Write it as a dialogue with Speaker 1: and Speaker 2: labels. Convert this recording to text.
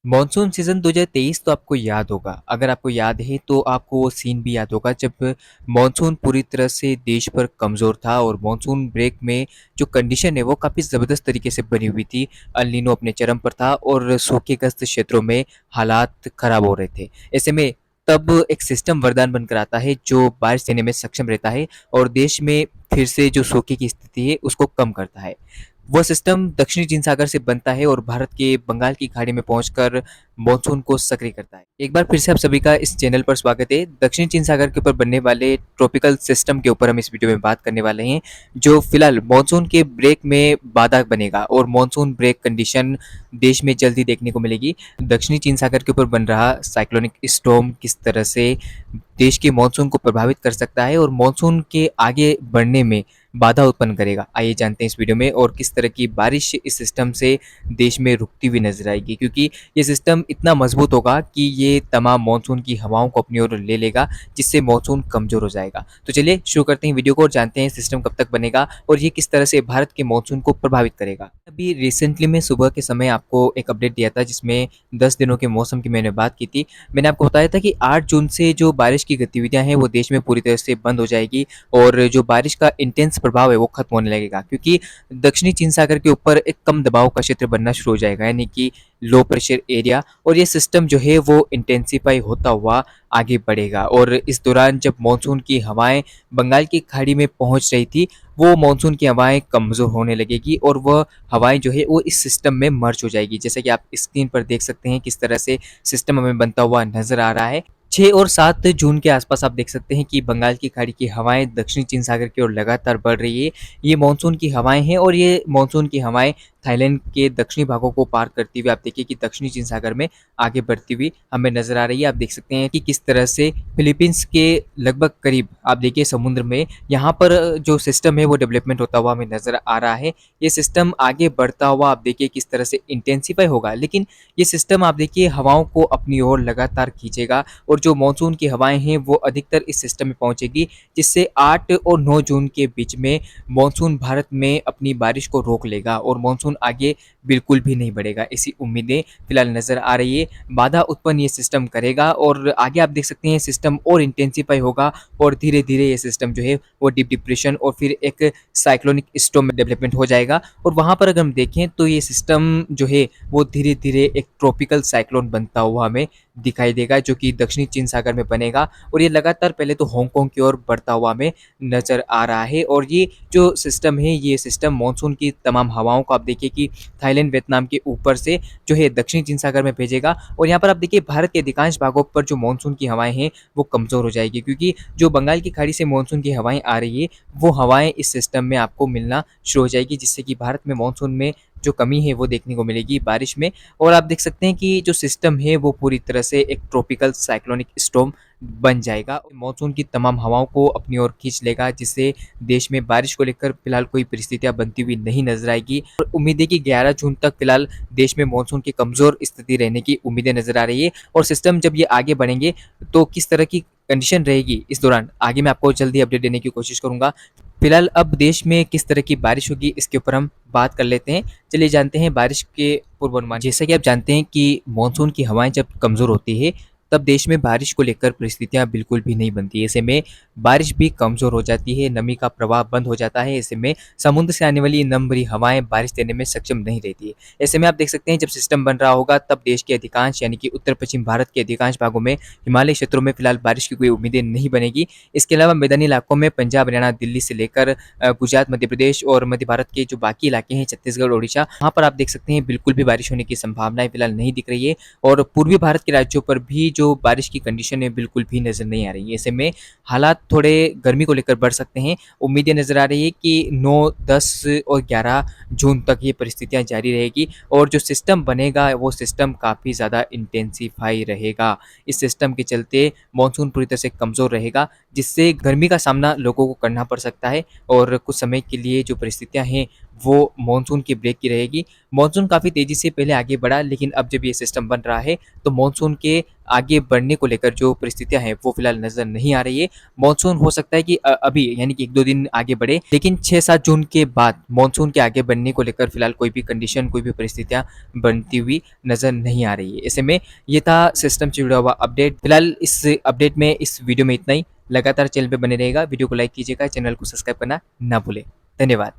Speaker 1: Monsoon season 2023 तो आपको याद होगा। अगर आपको याद है तो आपको वो सीन भी याद होगा जब मॉनसून पूरी तरह से देश पर कमज़ोर था और मॉनसून ब्रेक में जो कंडीशन है वो काफ़ी ज़बरदस्त तरीके से बनी हुई थी। अल नीनो अपने चरम पर था और सूखेग्रस्त क्षेत्रों में हालात ख़राब हो रहे थे। ऐसे में तब एक सिस्टम वरदान बनकर आता है जो बारिश देने में सक्षम रहता है और देश में फिर से जो सूखे की स्थिति है उसको कम करता है। वह सिस्टम दक्षिणी चीन सागर से बनता है और भारत के बंगाल की खाड़ी में पहुंचकर मॉनसून को सक्रिय करता है। एक बार फिर से आप सभी का इस चैनल पर स्वागत है। दक्षिणी चीन सागर के ऊपर बनने वाले ट्रॉपिकल सिस्टम के ऊपर हम इस वीडियो में बात करने वाले हैं, जो फिलहाल मॉनसून के ब्रेक में बाधा बनेगा और मॉनसून ब्रेक कंडीशन देश में जल्दी देखने को मिलेगी। दक्षिणी चीन सागर के ऊपर बन रहा साइक्लोनिक स्टॉर्म किस तरह से देश के मॉनसून को प्रभावित कर सकता है और मॉनसून के आगे बढ़ने में बाधा उत्पन्न करेगा। आइए जानते हैं इस वीडियो में और किस तरह की बारिश इस सिस्टम से देश में रुकती हुई नजर आएगी, क्योंकि ये सिस्टम इतना मजबूत होगा कि ये तमाम मॉनसून की हवाओं को अपनी ओर ले लेगा, जिससे मॉनसून कमजोर हो जाएगा। तो चलिए शुरू करते हैं वीडियो को और जानते हैं सिस्टम कब तक बनेगा और ये किस तरह से भारत के मॉनसून को प्रभावित करेगा। अभी रिसेंटली में सुबह के समय आपको एक अपडेट दिया था जिसमें 10 दिनों के मौसम की मैंने बात की थी। मैंने आपको बताया था कि 8 जून से जो बारिश की गतिविधियां हैं वो देश में पूरी तरह से बंद हो जाएगी और जो बारिश का इंटेंस प्रभाव है वो खत्म होने लगेगा, क्योंकि दक्षिणी चीन सागर के ऊपर एक कम दबाव का क्षेत्र बनना शुरू हो जाएगा, यानी कि लो प्रेशर एरिया। और ये सिस्टम जो है वो इंटेंसिफाई होता हुआ आगे बढ़ेगा और इस दौरान जब मानसून की हवाएं बंगाल की खाड़ी में पहुंच रही थी, वो मानसून की हवाएं कमज़ोर होने लगेगी और वह हवाएं जो है वो इस सिस्टम में मर्ज हो जाएगी। जैसे कि आप स्क्रीन पर देख सकते हैं किस तरह से सिस्टम हमें बनता हुआ नजर आ रहा है। 6 और 7 जून के आसपास आप देख सकते हैं कि बंगाल की खाड़ी की हवाएं दक्षिणी चीन सागर की ओर लगातार बढ़ रही है। ये मानसून की हवाएं हैं और ये मानसून की हवाएं थाईलैंड के दक्षिणी भागों को पार करती हुई आप देखिए कि दक्षिणी चीन सागर में आगे बढ़ती हुई हमें नजर आ रही है। आप देख सकते हैं कि किस तरह से फिलीपींस के लगभग करीब आप देखिए समुद्र में यहाँ पर जो सिस्टम है वो डेवलपमेंट होता हुआ हमें नजर आ रहा है। ये सिस्टम आगे बढ़ता हुआ आप देखिए किस तरह से इंटेंसिफाई होगा, लेकिन ये सिस्टम आप देखिए हवाओं को अपनी ओर लगातार खींचेगा और जो मानसून की हवाएं हैं वो अधिकतर इस सिस्टम में पहुंचेगी, जिससे 8 और 9 जून के बीच में मानसून भारत में अपनी बारिश को रोक लेगा और मानसून आगे बिल्कुल भी नहीं बढ़ेगा। ऐसी उम्मीदें फिलहाल नजर आ रही है। बाधा उत्पन्न ये सिस्टम करेगा और आगे आप देख सकते हैं सिस्टम और इंटेंसिफाई होगा और धीरे धीरे ये सिस्टम जो है वो डीप डिप्रेशन और फिर एक साइक्लोनिक स्टॉर्म में डेवलपमेंट हो जाएगा और वहां पर अगर हम देखें तो ये सिस्टम जो है वो धीरे धीरे एक ट्रॉपिकल साइक्लोन बनता हुआ हमें दिखाई देगा, जो कि दक्षिणी चीन सागर में बनेगा और ये लगातार पहले तो हांगकांग की ओर बढ़ता हुआ हमें नजर आ रहा है। और ये जो सिस्टम है ये सिस्टम मानसून की तमाम हवाओं को आप देखिए कि थाईलैंड वियतनाम के ऊपर से जो है दक्षिणी चीन सागर में भेजेगा और यहाँ पर आप देखिए भारत के अधिकांश भागों पर जो मानसून की हवाएं हैं वो कमजोर हो जाएगी, क्योंकि जो बंगाल की खाड़ी से मानसून की हवाएं आ रही है वो हवाएं इस सिस्टम में आपको मिलना शुरू हो जाएगी, जिससे कि भारत में मानसून में जो कमी है वो देखने को मिलेगी बारिश में। और आप देख सकते हैं कि जो सिस्टम है वो पूरी तरह से एक ट्रॉपिकल साइक्लोनिक स्टॉर्म बन जाएगा, मानसून की तमाम हवाओं को अपनी ओर खींच लेगा, जिससे देश में बारिश को लेकर फिलहाल कोई परिस्थितियां बनती हुई नहीं नजर आएगी। और उम्मीद है कि 11 जून तक फिलहाल देश में मानसून की कमजोर स्थिति रहने की उम्मीदें नजर आ रही है और सिस्टम जब ये आगे बढ़ेंगे तो किस तरह की कंडीशन रहेगी इस दौरान आगे मैं आपको जल्दी अपडेट देने की कोशिश करूंगा। फिलहाल अब देश में किस तरह की बारिश होगी इसके ऊपर हम बात कर लेते हैं। चलिए जानते हैं बारिश के पूर्वानुमान। जैसा कि आप जानते हैं कि मानसून की हवाएं जब कमज़ोर होती है तब देश में बारिश को लेकर परिस्थितियां बिल्कुल भी नहीं बनती। ऐसे में बारिश भी कमज़ोर हो जाती है, नमी का प्रवाह बंद हो जाता है। ऐसे में समुद्र से आने वाली नम भरी हवाएं बारिश देने में सक्षम नहीं रहती है। ऐसे में आप देख सकते हैं जब सिस्टम बन रहा होगा तब देश के अधिकांश यानी कि उत्तर पश्चिम भारत के अधिकांश भागों में हिमालय क्षेत्रों में फिलहाल बारिश की कोई उम्मीदें नहीं बनेगी। इसके अलावा मैदानी इलाकों में पंजाब हरियाणा दिल्ली से लेकर गुजरात मध्य प्रदेश और मध्य भारत के जो बाकी इलाके हैं छत्तीसगढ़ उड़ीसा, वहाँ पर आप देख सकते हैं बिल्कुल भी बारिश होने की संभावनाएं फिलहाल नहीं दिख रही है और पूर्वी भारत के राज्यों पर भी जो बारिश की कंडीशन है बिल्कुल भी नजर नहीं आ रही है। ऐसे में हालात थोड़े गर्मी को लेकर बढ़ सकते हैं। उम्मीदें नजर आ रही है कि 9, 10 और 11 जून तक ये परिस्थितियां जारी रहेगी और जो सिस्टम बनेगा वो सिस्टम काफ़ी ज़्यादा इंटेंसिफाई रहेगा। इस सिस्टम के चलते मानसून पूरी तरह से कमज़ोर रहेगा, जिससे गर्मी का सामना लोगों को करना पड़ सकता है और कुछ समय के लिए जो परिस्थितियां हैं वो मानसून के ब्रेक की रहेगी। मानसून काफ़ी तेज़ी से पहले आगे बढ़ा, लेकिन अब जब ये सिस्टम बन रहा है तो मानसून के आगे बढ़ने को लेकर जो परिस्थितियाँ हैं वो फिलहाल नज़र नहीं आ रही है। मानसून हो सकता है कि अभी यानी कि 1-2 दिन आगे बढ़े, लेकिन 6-7 जून के बाद मानसून के आगे बढ़ने को लेकर फिलहाल कोई भी कंडीशन, कोई भी परिस्थितियाँ बनती हुई नज़र नहीं आ रही है। ऐसे में ये था सिस्टम से जुड़ा हुआ अपडेट। फिलहाल इस अपडेट में, इस वीडियो में इतना ही। लगातार चैनल पे बने रहेगा, वीडियो को लाइक कीजिएगा, चैनल को सब्सक्राइब करना ना भूलें। धन्यवाद।